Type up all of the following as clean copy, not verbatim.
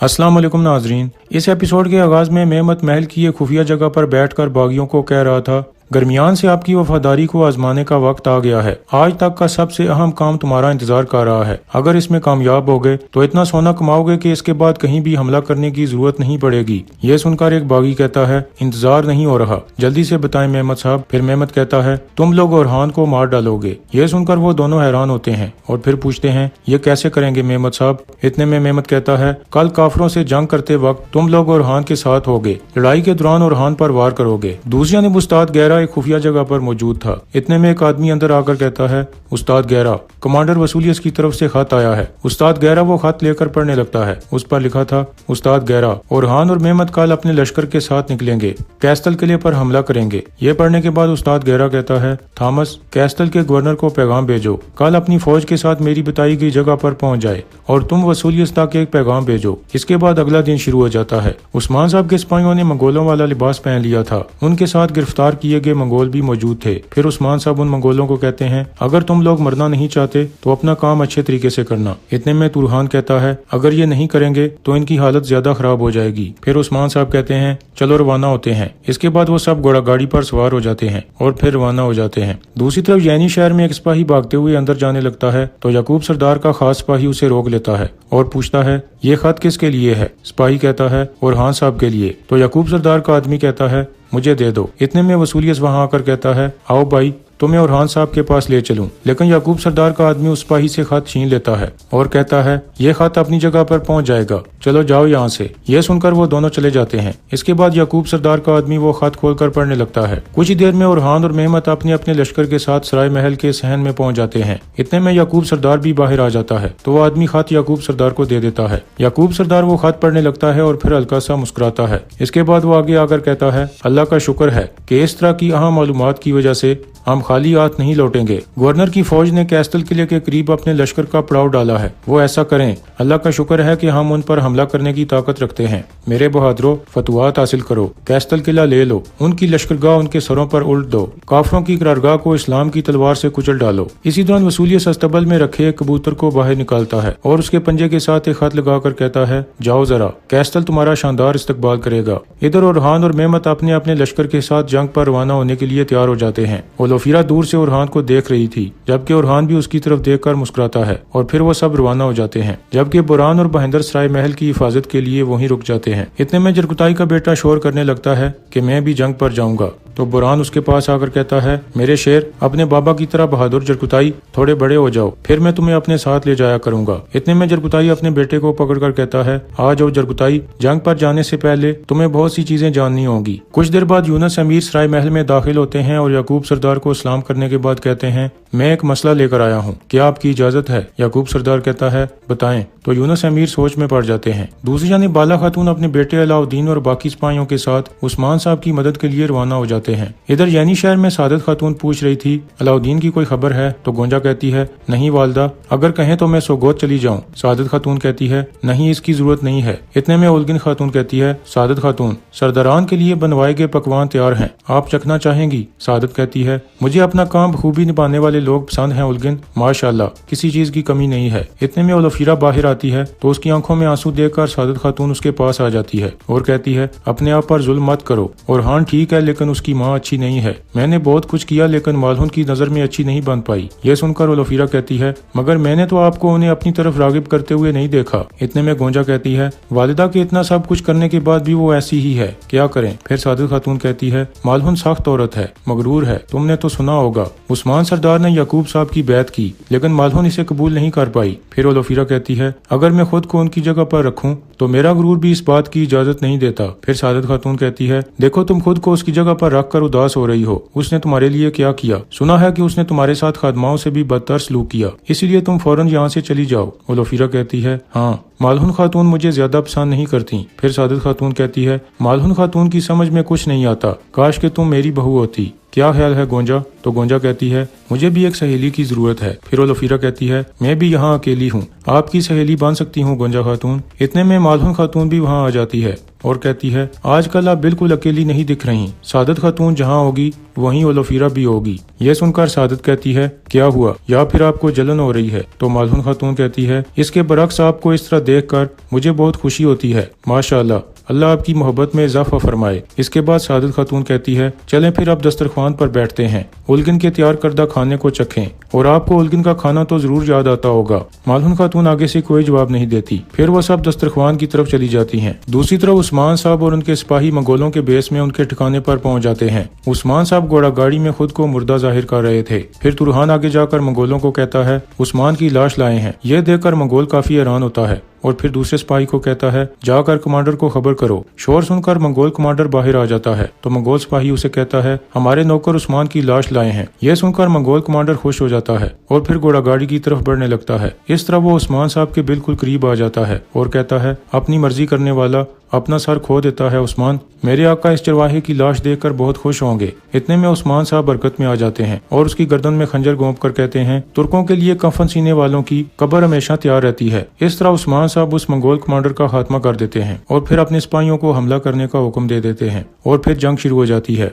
अस्सलाम वालेकुम नाजरीन। इस एपिसोड के आगाज में मेमत महल की एक खुफिया जगह पर बैठकर बागियों को कह रहा था, गर्मियान से आपकी वफादारी को आजमाने का वक्त आ गया है। आज तक का सबसे अहम काम तुम्हारा इंतजार कर रहा है। अगर इसमें कामयाब हो गए तो इतना सोना कमाओगे कि इसके बाद कहीं भी हमला करने की जरूरत नहीं पड़ेगी। ये सुनकर एक बागी कहता है, इंतजार नहीं हो रहा, जल्दी से बताएं मेमत साहब। फिर मेमत कहता है, तुम लोग ओरहान को मार डालोगे। ये सुनकर वो दोनों हैरान होते हैं और फिर पूछते हैं, ये कैसे करेंगे मेमत साहब। इतने में मेमत कहता है, कल काफरों से जंग करते वक्त तुम लोग ओरहान के साथ होगे, लड़ाई के दौरान ओरहान पर वार करोगे। दूसरी जानब उस्ताद गहरा एक खुफिया जगह पर मौजूद था। इतने में एक आदमी अंदर आकर कहता है, उस्ताद गहरा, कमांडर वसूलियस की तरफ से खत आया है। उस्ताद गहरा वो खत लेकर पढ़ने लगता है। उस पर लिखा था, उस्ताद गहरा, ओरहान और मेमत कल अपने लश्कर के साथ निकलेंगे, कैस्टल किले पर हमला करेंगे। ये पढ़ने के बाद उस्ताद गहरा कहता है, थॉमस, कैस्टल के गवर्नर को पैगाम भेजो, कल अपनी फौज के साथ मेरी बताई गई जगह पर पहुंच जाए और तुम वसूलियस तक एक पैगाम भेजो। इसके बाद अगला दिन शुरू हो जाता है। उस्मान साहब के सिपाहियों ने मंगोलों वाला लिबास पहन लिया था। उनके साथ गिरफ्तार किए गए मंगोल भी मौजूद थे। फिर उस्मान साहब उन मंगोलों को कहते हैं, अगर तुम लोग मरना नहीं चाहते तो अपना काम अच्छे तरीके से करना। इतने में तुरहान कहता है, अगर ये नहीं करेंगे तो इनकी हालत ज्यादा खराब हो जाएगी। फिर उस्मान साहब कहते हैं, चलो रवाना होते हैं। इसके बाद वो सब घोड़ा गाड़ी पर सवार हो जाते हैं और फिर रवाना हो जाते हैं। दूसरी तरफ यैनी शहर में एक सिपाही भागते हुए अंदर जाने लगता है तो याकूब सरदार का खास सिपाही उसे रोक लेता है और पूछता है, ये खत किसके लिए है। सिपाही कहता है, ओरहान साहब के लिए। तो याकूब सरदार का आदमी कहता है, मुझे दे दो। इतने में वसूलियस वहां आकर कहता है, आओ भाई, तुम्हें ओरहान साहब के पास ले चलूं। लेकिन याकूब सरदार का आदमी उस सिपाही से खत छीन लेता है और कहता है, ये खत अपनी जगह पर पहुंच जाएगा, चलो जाओ यहाँ से। यह सुनकर वो दोनों चले जाते हैं। इसके बाद याकूब सरदार का आदमी वो खत खोलकर पढ़ने लगता है। कुछ ही देर में ओरहान और मेमत अपने अपने लश्कर के साथ सराय महल के सहन में पहुंच जाते हैं। इतने में याकूब सरदार भी बाहर आ जाता है तो वो आदमी खत याकूब सरदार को दे देता है। याकूब सरदार वो खत पढ़ने लगता है और फिर हल्का सा मुस्कुराता है। इसके बाद वो आगे आकर कहता है, अल्लाह का शुक्र है कि इस तरह की अहम मालूमात की वजह से हम खाली हाथ नहीं लौटेंगे। गवर्नर की फौज ने कैस्टल किले के करीब अपने लश्कर का पड़ाव डाला है। वो ऐसा करें। अल्लाह का शुक्र है कि हम उन पर हमला करने की ताकत रखते हैं। मेरे बहादुरों, फतवात हासिल करो, कैस्टल किला ले लो, उनकी लश्करगाह उनके सरों पर उल्ट दो, काफरों की करारगाह को इस्लाम की तलवार से कुचल डालो। इसी दौरान वसूलियस अस्तबल में रखे एक कबूतर को बाहर निकालता है और उसके पंजे के साथ एक खत लगाकर कहता है, जाओ जरा, कैस्टल तुम्हारा शानदार इस्तकबाल करेगा। इधर ओरहान और मेमत अपने अपने लश्कर के साथ जंग पर रवाना होने के लिए तैयार हो जाते हैं। ओलोफिरा दूर से ओरहान को देख रही थी, जबकि ओरहान भी उसकी तरफ देखकर मुस्कुराता है और फिर वो सब रवाना हो जाते हैं, जबकि बुरहान और महेंद्र सराय महल की हिफाजत के लिए वहीं रुक जाते हैं। इतने में जरकुताई का बेटा शोर करने लगता है कि मैं भी जंग पर जाऊंगा। तो बुरहान उसके पास आकर कहता है, मेरे शेर, अपने बाबा की तरह बहादुर जरकुताई, थोड़े बड़े हो जाओ, फिर मैं तुम्हें अपने साथ ले जाया करूंगा। इतने में जरकुताई अपने बेटे को पकड़कर कहता है, आ जाओ जरकुताई, जंग पर जाने से पहले तुम्हें बहुत सी चीजें जाननी होंगी। कुछ देर बाद यूनुस अमीर सराय महल में दाखिल होते हैं और याकूब सरदार को सलाम करने के बाद कहते हैं, मैं एक मसला लेकर आया हूँ, क्या आपकी इजाजत है। याकूब सरदार कहता है, बताएं। तो यूनुस अमीर सोच में पड़ जाते हैं। दूसरी जानिब बाला खातून अपने बेटे अलाउद्दीन और बाकी सिपाहियों के साथ उस्मान साहब की मदद के लिए रवाना हो जाते हैं। इधर यैनी शहर में सादत खातून पूछ रही थी, अलाउद्दीन की कोई खबर है। तो गोंजा कहती है, नहीं वालदा, अगर कहें तो मैं सोगोत चली जाऊं। सादत खातून कहती है, नहीं, इसकी जरूरत नहीं है। इतने में उलगिन खातून कहती है, सादत खातून, सरदारान के लिए बनवाए गए पकवान तैयार हैं, आप चखना चाहेंगी। सादत कहती है, मुझे अपना काम बखूबी निभाने वाले लोग पसंद हैं उलगिन, माशाल्लाह, किसी चीज की कमी नहीं है। इतने में ओलोफिरा बाहर आती है तो उसकी आंखों में आंसू देखकर सादत खातून उसके पास आ जाती है और कहती है, अपने आप पर जुल्म मत करो। और हाँ ठीक है, लेकिन उसकी माँ अच्छी नहीं है। मैंने बहुत कुछ किया लेकिन मालहुन की नजर में अच्छी नहीं बन पाई। यह सुनकर ओलोफिरा कहती है, मगर मैंने तो आपको उन्हें अपनी तरफ रागिब करते हुए नहीं देखा। इतने में गोंजा कहती है, वालिदा के इतना सब कुछ करने के बाद भी वो ऐसी ही है, क्या करें। फिर सादत खातून कहती है, मालहुन सख्त औरत है, मगरूर है, तुमने तो सुना होगा, उस्मान सरदार ने याकूब साहब की बैत की लेकिन मालहुन इसे कबूल नहीं कर पाई। फिर ओलोफिरा कहती है, अगर मैं खुद को उनकी जगह पर रखूं तो मेरा गुरूर भी इस बात की इजाजत नहीं देता। फिर सादत खातून कहती है, देखो तुम खुद को उसकी जगह पर रख कर उदास हो रही हो, उसने तुम्हारे लिए क्या किया। सुना है कि उसने तुम्हारे साथ खादमाओं से भी बदतर सलूक किया, इसीलिए तुम फौरन यहाँ से चली जाओ। ओलोफिरा कहती है, हाँ, मालहुन खातून मुझे ज्यादा पसंद नहीं करती। फिर सादत खातून कहती है, मालहुन खातून की समझ में कुछ नहीं आता, काश कि तुम मेरी बहू होती। کیا خیال ہے گونجا؟ تو گونجا کہتی ہے مجھے بھی ایک سہیلی کی ضرورت ہے۔ پھر اولفیرا کہتی ہے میں بھی یہاں اکیلی ہوں، آپ کی سہیلی بن سکتی ہوں گونجا خاتون۔ اتنے میں مالہن خاتون بھی وہاں آ جاتی ہے اور کہتی ہے آج کل آپ بالکل اکیلی نہیں دکھ رہی، سعادت خاتون جہاں ہوگی وہیں اولفیرا بھی ہوگی۔ یہ سن کر سعادت کہتی ہے کیا ہوا، یا پھر آپ کو جلن ہو رہی ہے؟ تو مالہن خاتون کہتی ہے اس کے برعکس آپ کو اس طرح دیکھ کر مجھے بہت خوشی ہوتی ہے، ماشاء اللہ، اللہ آپ کی محبت میں اضافہ فرمائے۔ اس کے بعد سعادت خاتون کہتی ہے چلیں پھر اب دسترخوان پر بیٹھتے ہیں، الگن کے تیار کردہ کھانے کو چکھیں، اور آپ کو الگن کا کھانا تو ضرور یاد آتا ہوگا۔ مالہن خاتون آگے سے کوئی جواب نہیں دیتی، پھر وہ سب دسترخوان کی طرف چلی جاتی ہیں۔ دوسری طرف عثمان صاحب اور ان کے سپاہی منگولوں کے بیس میں ان کے ٹھکانے پر پہنچ جاتے ہیں۔ عثمان صاحب گھوڑا گاڑی میں خود کو مردہ ظاہر کر رہے تھے۔ پھر ترحان آگے جا کر منگولوں کو کہتا ہے عثمان کی لاش لائے ہیں۔ یہ دیکھ کر منگول کافی حیران ہوتا ہے اور پھر دوسرے سپاہی کو کہتا ہے جا کر کمانڈر کو خبر کرو۔ شور سن کر منگول کمانڈر باہر آ جاتا ہے تو منگول سپاہی اسے کہتا ہے ہمارے نوکر عثمان کی لاش لائے ہیں۔ یہ سن کر منگول کمانڈر خوش ہو جاتا ہے اور پھر گھوڑا گاڑی کی طرف بڑھنے لگتا ہے۔ اس طرح وہ عثمان صاحب کے بالکل قریب آ جاتا ہے اور کہتا ہے اپنی مرضی کرنے والا اپنا سر کھو دیتا ہے عثمان، میرے آقا اس چرواہے کی لاش دیکھ کر بہت خوش ہوں گے۔ اتنے میں عثمان صاحب حرکت میں آ جاتے ہیں اور اس کی گردن میں خنجر گھونپ کر کہتے ہیں ترکوں کے لیے کفن سینے والوں کی قبر ہمیشہ تیار رہتی ہے۔ اس طرح عثمان صاحب اس منگول کمانڈر کا خاتمہ کر دیتے ہیں اور پھر اپنے سپاہیوں کو حملہ کرنے کا حکم دے دیتے ہیں اور پھر جنگ شروع ہو جاتی ہے۔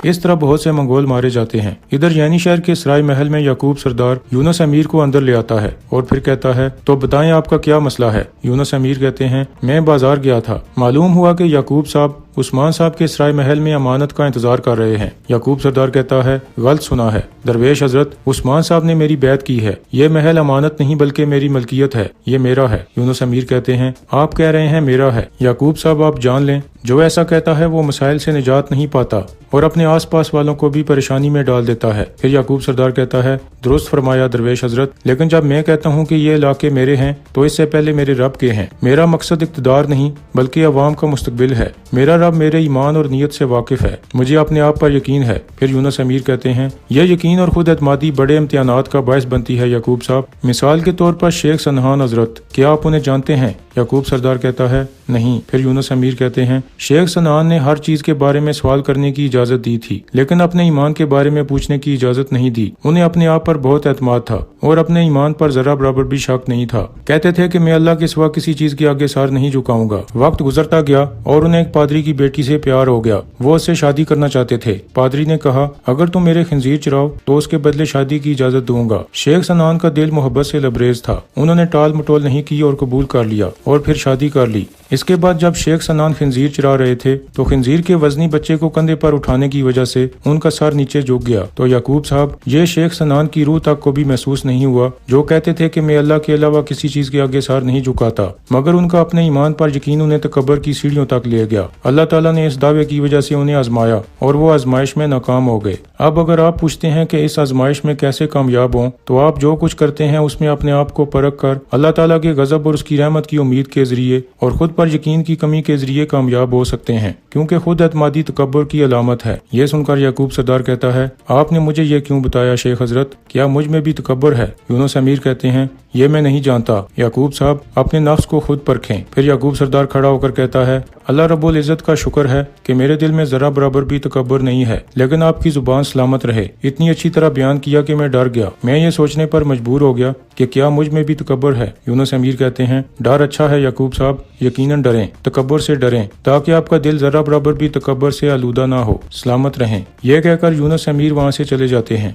اس طرح بہت سے منگول مارے جاتے ہیں۔ ادھر یعنی شہر کے سرائے محل میں یعقوب سردار یونس امیر کو اندر لے آتا ہے اور پھر کہتا ہے تو بتائیں آپ کا کیا مسئلہ ہے؟ یونس امیر کہتے ہیں میں بازار گیا تھا، معلوم ہوا کہ یعقوب صاحب عثمان صاحب کے سرائے محل میں امانت کا انتظار کر رہے ہیں۔ یعقوب سردار کہتا ہے غلط سنا ہے درویش حضرت، عثمان صاحب نے میری بیعت کی ہے، یہ محل امانت نہیں بلکہ میری ملکیت ہے، یہ میرا ہے۔ یونس امیر کہتے ہیں آپ کہہ رہے ہیں میرا ہے، یعقوب صاحب آپ جان لیں جو ایسا کہتا ہے وہ مسائل سے نجات نہیں پاتا اور اپنے آس پاس والوں کو بھی پریشانی میں ڈال دیتا ہے۔ پھر یعقوب سردار کہتا ہے درست فرمایا درویش حضرت، لیکن جب میں کہتا ہوں کہ یہ علاقے میرے ہیں تو اس سے پہلے میرے رب کے ہیں۔ میرا مقصد اقتدار نہیں بلکہ عوام کا مستقبل ہے۔ میرا رب میرے ایمان اور نیت سے واقف ہے، مجھے اپنے آپ پر یقین ہے۔ پھر یونس امیر کہتے ہیں یہ یقین اور خود اعتمادی بڑے امتحانات کا باعث بنتی ہے یعقوب صاحب، مثال کے طور پر شیخ سنہان حضرت، کیا آپ انہیں جانتے ہیں؟ یعقوب سردار کہتا ہے نہیں۔ پھر یونس امیر کہتے ہیں شیخ سنہان نے ہر چیز کے بارے میں سوال کرنے کی اجازت دی تھی لیکن اپنے ایمان کے بارے میں پوچھنے کی اجازت نہیں دی۔ انہیں اپنے آپ پر بہت اعتماد تھا اور اپنے ایمان پر ذرا برابر بھی شک نہیں تھا۔ کہتے تھے کہ میں اللہ کے سوا کسی چیز کے آگے سر نہیں جھکاؤں گا۔ وقت گزرتا گیا اور انہیں ایک پادری کی بیٹی سے پیار ہو گیا، وہ اس سے شادی کرنا چاہتے تھے۔ پادری نے کہا اگر تم میرے خنزیر چراؤ تو اس کے بدلے شادی کی اجازت دوں گا۔ شیخ سنہان کا دل محبت سے لبریز تھا، انہوں نے ٹال مٹول نہیں کی اور قبول کر لیا اور پھر شادی کر لی۔ اس کے بعد جب شیخ سنہان خنزیر چرا رہے تھے تو خنزیر کے وزنی بچے کو کندھے پر اٹھانے کی وجہ سے ان کا سر نیچے جھک گیا تو یعقوب صاحب یہ شیخ سنہان کی روح تک کو بھی محسوس نہیں ہوا جو کہتے تھے کہ میں اللہ کے علاوہ کسی چیز کے آگے سر نہیں جھکاتا، مگر ان کا اپنے ایمان پر یقین انہیں تکبر کی سیڑھیوں تک لے گیا۔ اللہ تعالیٰ نے اس دعوے کی وجہ سے انہیں آزمایا اور وہ آزمائش میں ناکام ہو گئے۔ اب اگر آپ پوچھتے ہیں کہ اس آزمائش میں کیسے کامیاب ہوں تو آپ جو کچھ کرتے ہیں اس میں اپنے آپ کو پرکھ کر اللہ تعالیٰ کے غضب اور اس کی رحمت کی امید کے ذریعے اور خود پر یقین کی کمی کے ذریعے کامیاب ہو سکتے ہیں، کیونکہ خود اعتمادی تکبر کی علامت ہے۔ یہ سن کر یعقوب سردار کہتا ہے آپ نے مجھے یہ کیوں بتایا شیخ حضرت، کیا مجھ میں بھی تکبر ہے؟ یونس امیر کہتے ہیں یہ میں نہیں جانتا، یعقوب صاحب اپنے نفس کو خود پرکھیں۔ پھر یعقوب سردار کھڑا ہو کر کہتا ہے اللہ رب العزت کا شکر ہے کہ میرے دل میں ذرا برابر بھی تکبر نہیں ہے، لیکن آپ کی زبان سلامت رہے۔ اتنی اچھی طرح بیان کیا کہ میں ڈر گیا، میں یہ سوچنے پر مجبور ہو گیا کہ کیا مجھ میں بھی تکبر ہے۔ یونس امیر کہتے ہیں ڈر اچھا ہے یعقوب صاحب، یقیناً ڈریں، تکبر سے ڈریں تاکہ آپ کا دل ذرا برابر بھی تکبر سے آلودہ نہ ہو، سلامت رہیں۔ یہ کہہ کر یونس امیر وہاں سے چلے جاتے ہیں۔